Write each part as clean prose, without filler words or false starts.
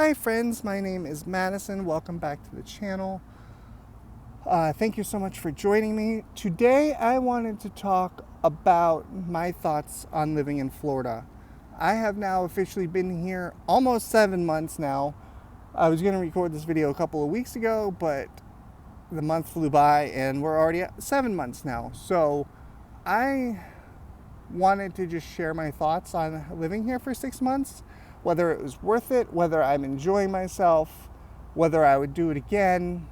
Hi friends, my name is Madison. Welcome back to the channel. Thank you so much for joining me. Today I wanted to talk about my thoughts on living in Florida. I have now officially been here almost 7 months now. I was going to record this video a couple of weeks ago, but the month flew by and we're already at 7 months now. So I wanted to just share my thoughts on living here for 6 months, whether it was worth it, whether I'm enjoying myself, whether I would do it again.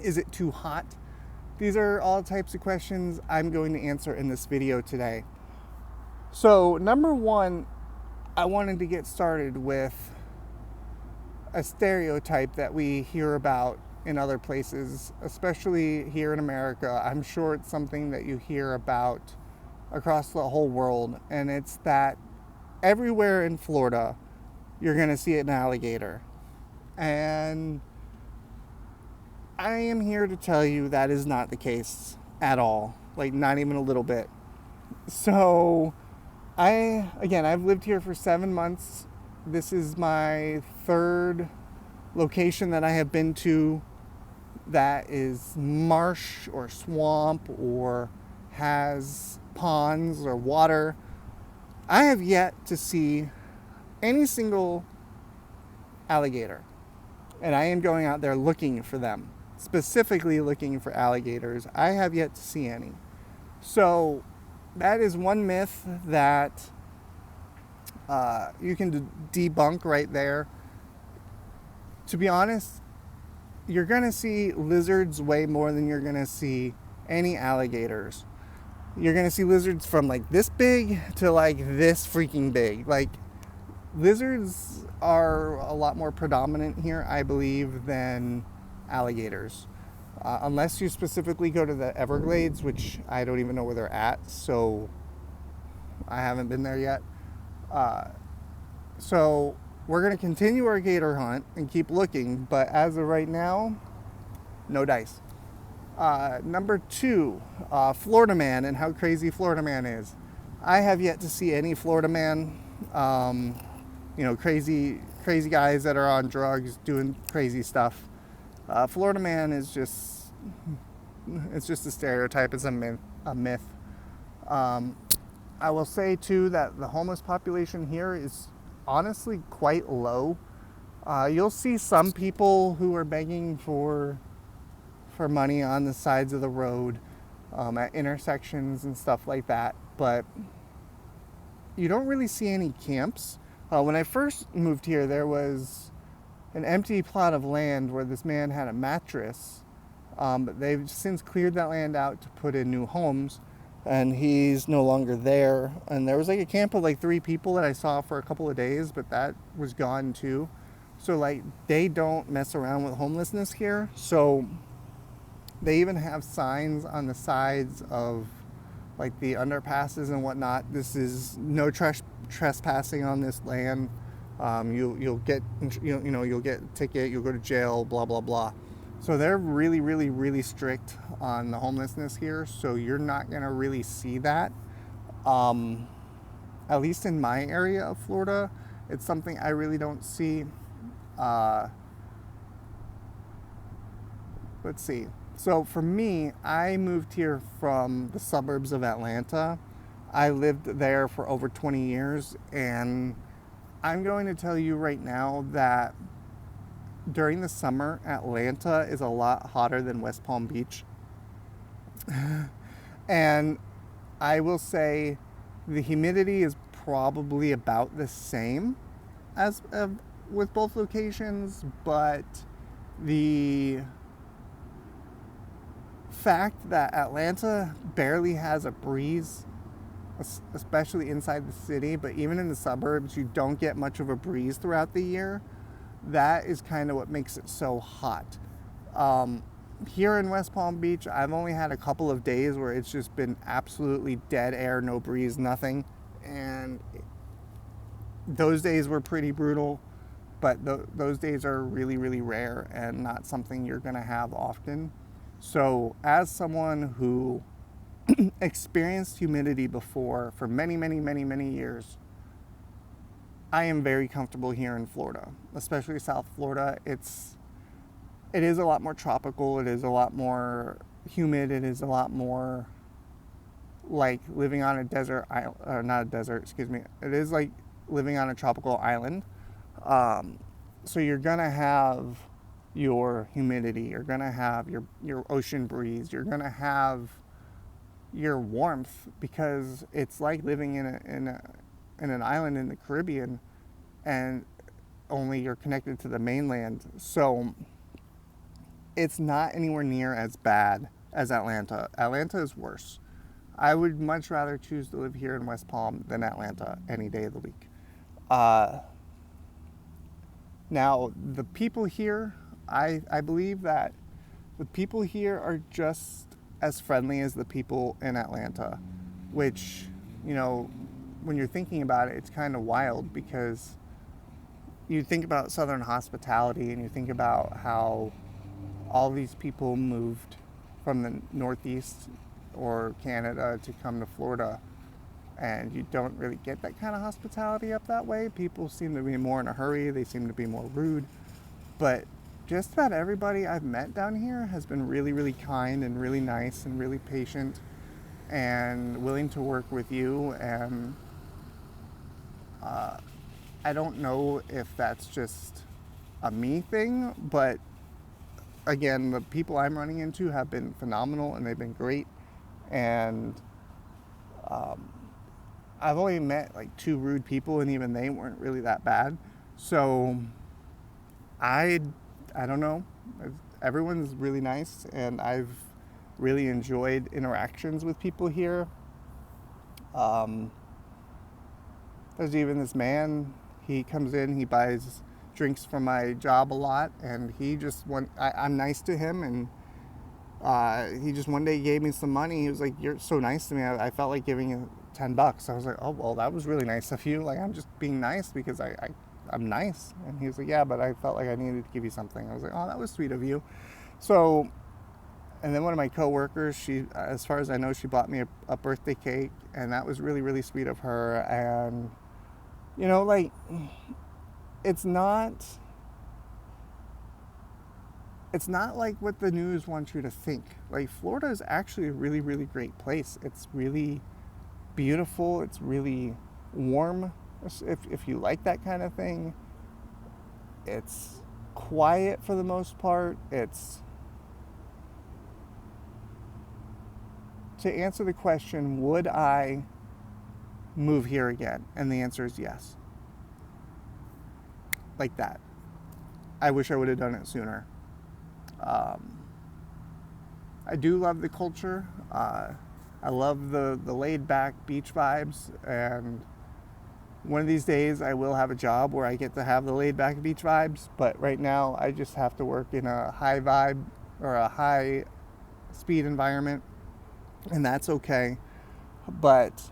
Is it too hot? These are all types of questions I'm going to answer in this video today. So, number one, I wanted to get started with a stereotype that we hear about in other places, especially here in America. I'm sure it's something that you hear about across the whole world, and it's that everywhere in Florida you're going to see an alligator. And I am here to tell you that is not the case at all, like not even a little bit. So I've lived here for 7 months. This is my third location that I have been to that is marsh or swamp or has ponds or water. I have yet to see any single alligator, and I am going out there looking for them, specifically looking for alligators. I have yet to see any. So that is one myth that you can debunk right there. To be honest, you're going to see lizards way more than you're going to see any alligators. You're going to see lizards from like this big to like this freaking big. Like, lizards are a lot more predominant here, I believe, than alligators. Unless you specifically go to the Everglades, which I don't even know where they're at, so I haven't been there yet. So we're going to continue our gator hunt and keep looking, but as of right now, no dice. Number two, Florida Man and how crazy Florida Man is. I have yet to see any Florida Man, crazy guys that are on drugs doing crazy stuff. Florida Man is it's just a stereotype. It's a myth. I will say too that the homeless population here is honestly quite low. You'll see some people who are begging for money on the sides of the road, at intersections and stuff like that, but you don't really see any camps. When I first moved here, there was an empty plot of land where this man had a mattress, but they've since cleared that land out to put in new homes, and he's no longer there. And there was like a camp of like 3 people that I saw for a couple of days, but that was gone too. So like, they don't mess around with homelessness here. So they even have signs on the sides of like the underpasses and whatnot. This is no trespassing on this land. You'll get you'll get a ticket. You'll go to jail. Blah blah blah. So they're really really really strict on the homelessness here. So you're not gonna really see that. At least in my area of Florida, it's something I really don't see. Let's see. So for me, I moved here from the suburbs of Atlanta. I lived there for over 20 years, and I'm going to tell you right now that during the summer, Atlanta is a lot hotter than West Palm Beach. And I will say the humidity is probably about the same as with both locations, but the fact that Atlanta barely has a breeze, especially inside the city, but even in the suburbs, you don't get much of a breeze throughout the year. That is kind of what makes it so hot. Here in West Palm Beach, I've only had a couple of days where it's just been absolutely dead air, no breeze, nothing. And those days were pretty brutal, but those days are really, really rare and not something you're going to have often. So as someone who experienced humidity before for many, many, many, many years, I am very comfortable here in Florida, especially South Florida. It is a lot more tropical. It is a lot more humid. It is a lot more like living on a desert island, not a desert, excuse me. It is like living on a tropical island. So you're gonna have your humidity. You're gonna have your ocean breeze. You're gonna have your warmth because it's like living in an island in the Caribbean, and only you're connected to the mainland. So it's not anywhere near as bad as Atlanta. Atlanta is worse. I would much rather choose to live here in West Palm than Atlanta any day of the week. Now, the people here, I believe that the people here are just as friendly as the people in Atlanta, which, you know, when you're thinking about it, it's kind of wild because you think about Southern hospitality and you think about how all these people moved from the Northeast or Canada to come to Florida, and you don't really get that kind of hospitality up that way. People seem to be more in a hurry, they seem to be more rude, but just about everybody I've met down here has been really, really kind and really nice and really patient and willing to work with you. And I don't know if that's just a me thing, but again, the people I'm running into have been phenomenal and they've been great. And I've only met like 2 rude people, and even they weren't really that bad. So I don't know. Everyone's really nice, and I've really enjoyed interactions with people here. There's even this man. He comes in. He buys drinks from my job a lot, and he just I'm nice to him, and he just one day gave me some money. He was like, "You're so nice to me. I felt like giving you $10." I was like, "Oh well, that was really nice of you. Like I'm just being nice because I'm nice." And he was like, "Yeah, but I felt like I needed to give you something." I was like, "Oh, that was sweet of you." So, and then one of my coworkers, she, as far as I know, she bought me a birthday cake, and that was really, really sweet of her. And you know, like it's not like what the news wants you to think. Like Florida is actually a really, really great place. It's really beautiful. It's really warm. If you like that kind of thing, it's quiet for the most part. It's, to answer the question, would I move here again? And the answer is yes. Like that. I wish I would have done it sooner. I do love the culture. I love the laid back beach vibes, and one of these days I will have a job where I get to have the laid back beach vibes, but right now I just have to work in a high vibe or a high speed environment, and that's okay. But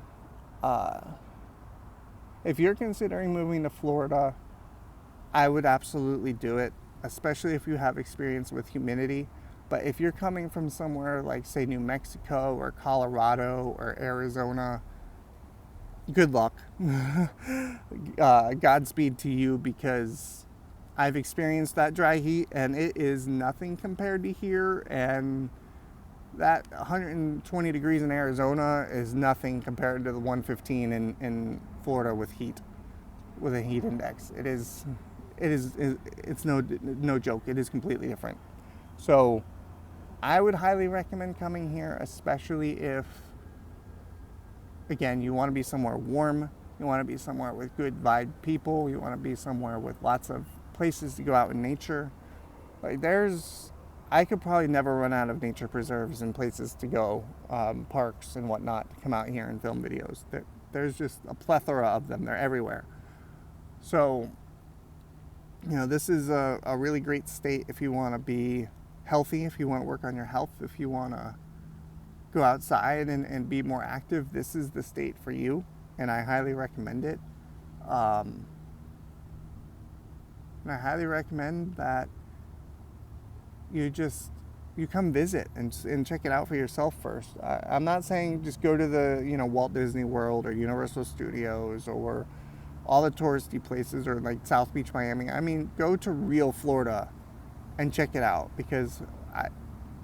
if you're considering moving to Florida, I would absolutely do it, especially if you have experience with humidity. But if you're coming from somewhere like, say, New Mexico or Colorado or Arizona, good luck. Godspeed to you, because I've experienced that dry heat and it is nothing compared to here. And that 120 degrees in Arizona is nothing compared to the 115 in Florida with heat, with a heat index. It's no joke. It is completely different. So I would highly recommend coming here, especially if, again, you want to be somewhere warm, you want to be somewhere with good vibe people, you want to be somewhere with lots of places to go out in nature. Like I could probably never run out of nature preserves and places to go, parks and whatnot, to come out here and film videos. There's just a plethora of them. They're everywhere. So, you know, this is a really great state if you want to be healthy, if you want to work on your health, if you want to go outside and be more active. This is the state for you, and I highly recommend it. And I highly recommend that you come visit and check it out for yourself first. I'm not saying just go to the Walt Disney World or Universal Studios or all the touristy places are like South Beach, Miami. I mean, go to real Florida and check it out, because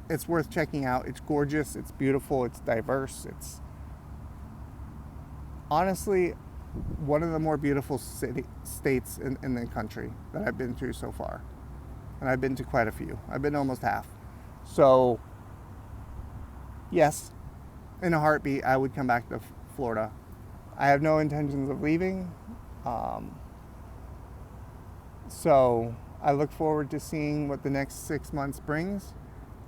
it's worth checking out. It's gorgeous, it's beautiful, it's diverse. It's honestly one of the more beautiful states in the country that I've been to so far. And I've been to quite a few. I've been almost half. So, yes, in a heartbeat, I would come back to Florida. I have no intentions of leaving. So I look forward to seeing what the next 6 months brings.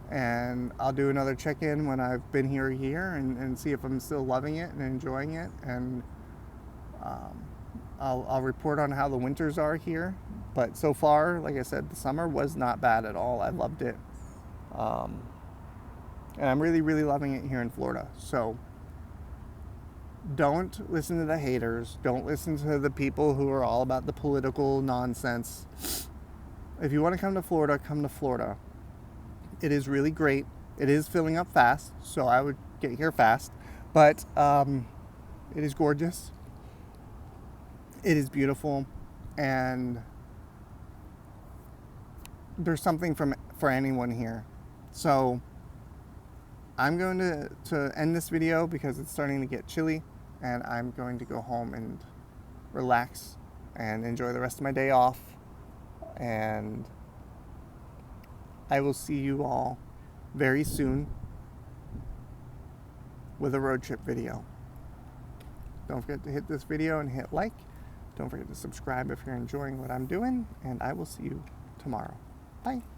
And I'll do another check-in when I've been here a year and see if I'm still loving it and enjoying it. And I'll report on how the winters are here. But so far, like I said, the summer was not bad at all. I loved it. And I'm really, really loving it here in Florida. So don't listen to the haters. Don't listen to the people who are all about the political nonsense. If you want to come to Florida, come to Florida. It is really great. It is filling up fast, so I would get here fast. But it is gorgeous. It is beautiful. And there's something for anyone here. So I'm going to end this video because it's starting to get chilly, and I'm going to go home and relax and enjoy the rest of my day off. And I will see you all very soon with a road trip video. Don't forget to hit this video and hit like. Don't forget to subscribe if you're enjoying what I'm doing, and I will see you tomorrow. Bye.